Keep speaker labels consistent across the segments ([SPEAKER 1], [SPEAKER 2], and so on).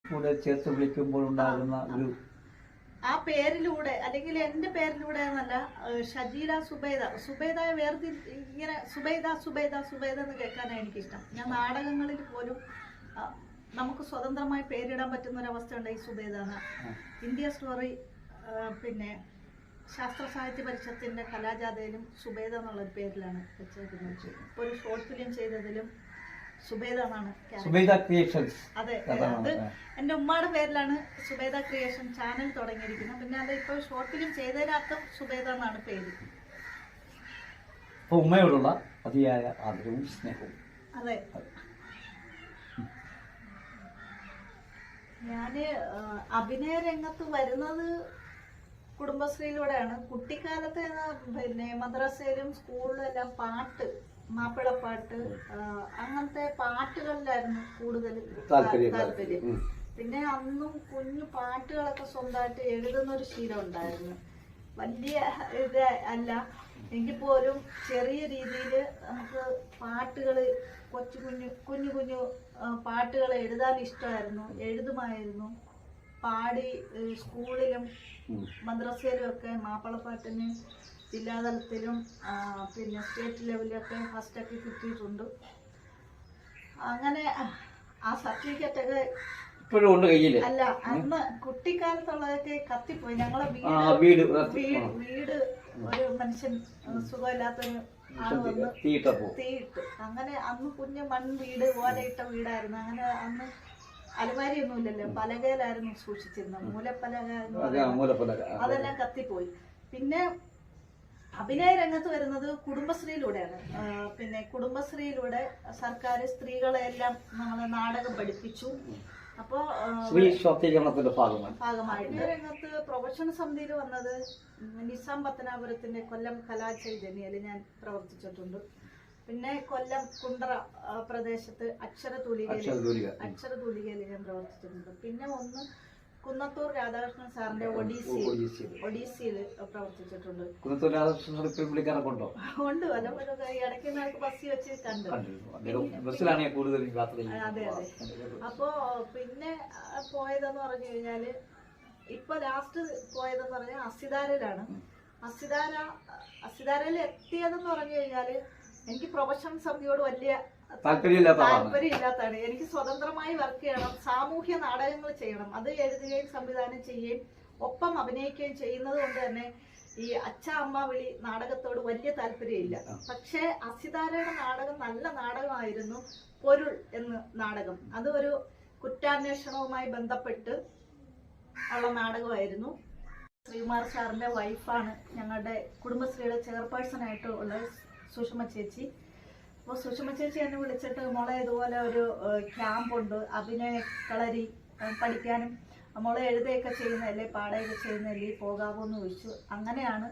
[SPEAKER 1] കൂടെ ചേർത്ത് വിളിക്കുമ്പോൾ ഉണ്ടാകുന്ന ഒരു
[SPEAKER 2] ആ പേരിലൂടെ അല്ലെങ്കിൽ എന്റെ പേരിലൂടെ എന്നല്ല, ഷജീല സുബൈദയെ ഇങ്ങനെ സുബൈദ എന്ന് കേൾക്കാനാണ് എനിക്കിഷ്ടം. ഞാൻ നാടകങ്ങളിൽ പോലും നമുക്ക് സ്വതന്ത്രമായി പേരിടാൻ പറ്റുന്ന ഒരു അവസ്ഥ ഉണ്ട്. ഈ സുബൈദ ഇന്ത്യ സ്റ്റോറി, പിന്നെ ശാസ്ത്ര സാഹിത്യ പരിഷത്തിന്റെ കലാജാഥയിലും സുബൈദ എന്നുള്ളൊരു പേരിലാണ് വെച്ചിരിക്കുന്നത്. ഇപ്പോൾ ഒരു ഷോർട്ട് ഫിലിം ചെയ്തതിലും സുബൈദ എന്നാണ്. അതെ, അത് എന്റെ ഉമ്മയുടെ പേരിലാണ് സുബൈദ ക്രിയേഷൻ ചാനൽ തുടങ്ങിയിരിക്കുന്നത്. പിന്നെ അത് ഇപ്പോൾ ഷോർട്ട് ഫിലിം ചെയ്തതിനകത്തും സുബൈദ എന്നാണ് പേര്.
[SPEAKER 1] ഉമ്മയോടുള്ള അതിയായ ആദരവും സ്നേഹവും.
[SPEAKER 2] അതെ, ഞാന് അഭിനയ രംഗത്ത് വരുന്നത് കുടുംബശ്രീയിലൂടെയാണ്. കുട്ടിക്കാലത്ത് പിന്നെ മദ്രസയിലും സ്കൂളിലും എല്ലാം പാട്ട്, മാപ്പിളപ്പാട്ട്, അങ്ങനത്തെ പാട്ടുകളിലായിരുന്നു കൂടുതൽ താല്പര്യം. പിന്നെ അന്നും കുഞ്ഞു പാട്ടുകളൊക്കെ സ്വന്തമായിട്ട് എഴുതുന്ന ഒരു ശീലം ഉണ്ടായിരുന്നു. വലിയ ഇത് അല്ല എങ്കിൽ പോലും ചെറിയ രീതിയിൽ നമുക്ക് പാട്ടുകൾ, കുഞ്ഞു കുഞ്ഞു പാട്ടുകൾ എഴുതാൻ ഇഷ്ടമായിരുന്നു, എഴുതുമായിരുന്നു. പാടി സ്കൂളിലും മദ്രസയിലും ഒക്കെ മാപ്പിളപ്പാട്ടിന് ജില്ലാതലത്തിലും പിന്നെ സ്റ്റേറ്റ് ലെവലിലൊക്കെ ഫസ്റ്റൊക്കെ കിട്ടിയിട്ടുണ്ട്. അങ്ങനെ ആ സർട്ടിഫിക്കറ്റൊക്കെ
[SPEAKER 1] ഇപ്പോഴും ഉണ്ട് കയ്യിൽ.
[SPEAKER 2] അല്ല, അന്ന് കുട്ടിക്കാലത്തുള്ളതൊക്കെ കത്തിപ്പോയി. ഞങ്ങളെ വീട് ഒരു മനുഷ്യൻ സുഖമില്ലാത്തൊരു ആള് വന്ന് തീയിട്ട്. അങ്ങനെ അന്ന് കുഞ്ഞ് വീട് ഓലയിട്ട വീടായിരുന്നു. അങ്ങനെ അന്ന് അലമാരിയൊന്നുമില്ലല്ലോ, പലകയിലായിരുന്നു സൂക്ഷിച്ചിരുന്നത്. മൂലപ്പലക, അതെല്ലാം കത്തിപ്പോയി. പിന്നെ അഭിനയ രംഗത്ത് വരുന്നത് കുടുംബശ്രീയിലൂടെയാണ്. പിന്നെ കുടുംബശ്രീയിലൂടെ സർക്കാർ സ്ത്രീകളെ എല്ലാം നമ്മളെ നാടകം പഠിപ്പിച്ചു. അപ്പോ ഭാഗമായിട്ട് രംഗത്ത് പ്രൊഫഷണൽ സമിതിയിൽ വന്നത് നിസാം പത്തനാപുരത്തിന്റെ കൊല്ലം കലാചൈതന്യയില് ഞാൻ പ്രവർത്തിച്ചിട്ടുണ്ട്. പിന്നെ കൊല്ലം കുണ്ടറ പ്രദേശത്ത് അക്ഷരതൂലികയിൽ ഞാൻ പ്രവർത്തിച്ചിട്ടുണ്ട്. പിന്നെ ഒന്ന് കുന്നത്തൂർ രാധാകൃഷ്ണൻ സാറിന്റെ ഒഡീസിയിൽ പ്രവർത്തിച്ചിട്ടുണ്ട്. ഉണ്ട്, പലപ്പോഴും ഇടയ്ക്ക് നമുക്ക് ബസ്സിൽ വെച്ച് കണ്ടു. അതെ. അപ്പോ പിന്നെ പോയതെന്ന് പറഞ്ഞു കഴിഞ്ഞാല്, ഇപ്പൊ ലാസ്റ്റ് പോയതെന്ന് പറഞ്ഞാൽ അസിതാരയിലാണ്. അസിതാരയിൽ എത്തിയതെന്ന് പറഞ്ഞു കഴിഞ്ഞാല് എനിക്ക് പ്രൊഫഷണൽ സമിതിയോട് വലിയ താല്പര്യമില്ലാത്തതാണ്. എനിക്ക് സ്വതന്ത്രമായി വർക്ക് ചെയ്യണം, സാമൂഹ്യ നാടകങ്ങൾ ചെയ്യണം, അത് എഴുതുകയും സംവിധാനം ചെയ്യുകയും ഒപ്പം അഭിനയിക്കുകയും ചെയ്യുന്നത് കൊണ്ട് തന്നെ ഈ അച്ഛ അമ്മ വിളി നാടകത്തോട് വലിയ താല്പര്യമില്ല. പക്ഷെ അസിതാരയുടെ നാടകം നല്ല നാടകമായിരുന്നു. പൊരുൾ എന്ന നാടകം, അത് ഒരു കുറ്റാന്വേഷണവുമായി ബന്ധപ്പെട്ട് ഉള്ള നാടകമായിരുന്നു. ശ്രീകുമാർ സാറിന്റെ വൈഫാണ് ഞങ്ങളുടെ കുടുംബശ്രീയുടെ ചെയർപേഴ്സൺ ആയിട്ട് ഉള്ള സുഷമ ചേച്ചി. അപ്പോൾ സുഷമ ചേച്ചി എന്നെ വിളിച്ചിട്ട്, മോളെ ഇതുപോലെ ഒരു ക്യാമ്പുണ്ട്, അഭിനയ കളരി പഠിക്കാനും മോളെ എഴുതുകയൊക്കെ ചെയ്യുന്നതല്ലേ, പാടുകയൊക്കെ ചെയ്യുന്നതല്ലേ, പോകാമോ എന്ന് ചോദിച്ചു. അങ്ങനെയാണ്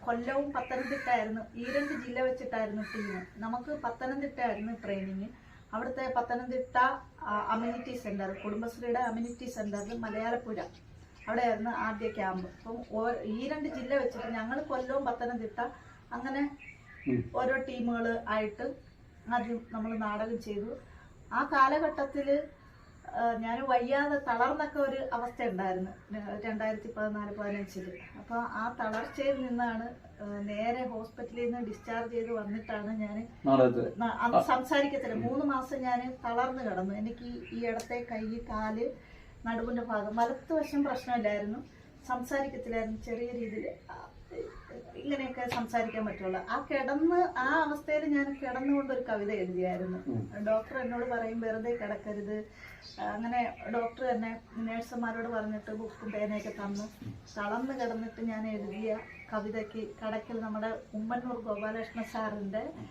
[SPEAKER 2] കൊല്ലവും പത്തനംതിട്ടയായിരുന്നു, ഈ 2 ജില്ല വെച്ചിട്ടായിരുന്നു ടീം. നമുക്ക് പത്തനംതിട്ടയായിരുന്നു ട്രെയിനിങ്. അവിടുത്തെ പത്തനംതിട്ട അമ്യൂണിറ്റി സെന്റർ, കുടുംബശ്രീയുടെ അമ്യൂണിറ്റി സെന്ററിൽ മലയാളപ്പുര, അവിടെയായിരുന്നു ആദ്യ ക്യാമ്പ്. അപ്പം ഈ 2 ജില്ല വെച്ചിട്ട് ഞങ്ങൾ കൊല്ലവും പത്തനംതിട്ട അങ്ങനെ ഓരോ ടീമുകൾ ആയിട്ട് ആദ്യം നമ്മൾ നാടകം ചെയ്തു. ആ കാലഘട്ടത്തിൽ ഞാൻ വയ്യാതെ തളർന്നൊക്കെ ഒരു അവസ്ഥ ഉണ്ടായിരുന്നു 2014-15. അപ്പോൾ ആ തളർച്ചയിൽ നിന്നാണ് നേരെ ഹോസ്പിറ്റലിൽ നിന്ന് ഡിസ്ചാർജ് ചെയ്ത് വന്നിട്ടാണ് ഞാൻ അന്ന് സംസാരിക്കത്തില്ല. 3 മാസം ഞാൻ തളർന്നു കിടന്നു. എനിക്ക് ഈ ഇടത്തെ കൈ, കാല്, നടുവിന്റെ ഭാഗം, വലത്തുവശം പ്രശ്നമില്ലായിരുന്നു, സംസാരിക്കത്തില്ലായിരുന്നു. ചെറിയ രീതിയിൽ ഇങ്ങനെയൊക്കെ സംസാരിക്കാൻ പറ്റുള്ളൂ. ആ അവസ്ഥയിൽ ഞാൻ കിടന്നുകൊണ്ടൊരു കവിത എഴുതിയായിരുന്നു. ഡോക്ടർ എന്നോട് പറയും വെറുതെ കിടക്കരുത്. അങ്ങനെ ഡോക്ടർ തന്നെ നേഴ്സുമാരോട് പറഞ്ഞിട്ട് ബുക്കും പേനയൊക്കെ തന്നു. തളർന്ന് കിടന്നിട്ട് ഞാൻ എഴുതിയ കവിതയ്ക്ക് കടക്കൽ നമ്മുടെ ഉമ്മന്നൂർ ഗോപാലകൃഷ്ണ സാറിന്റെ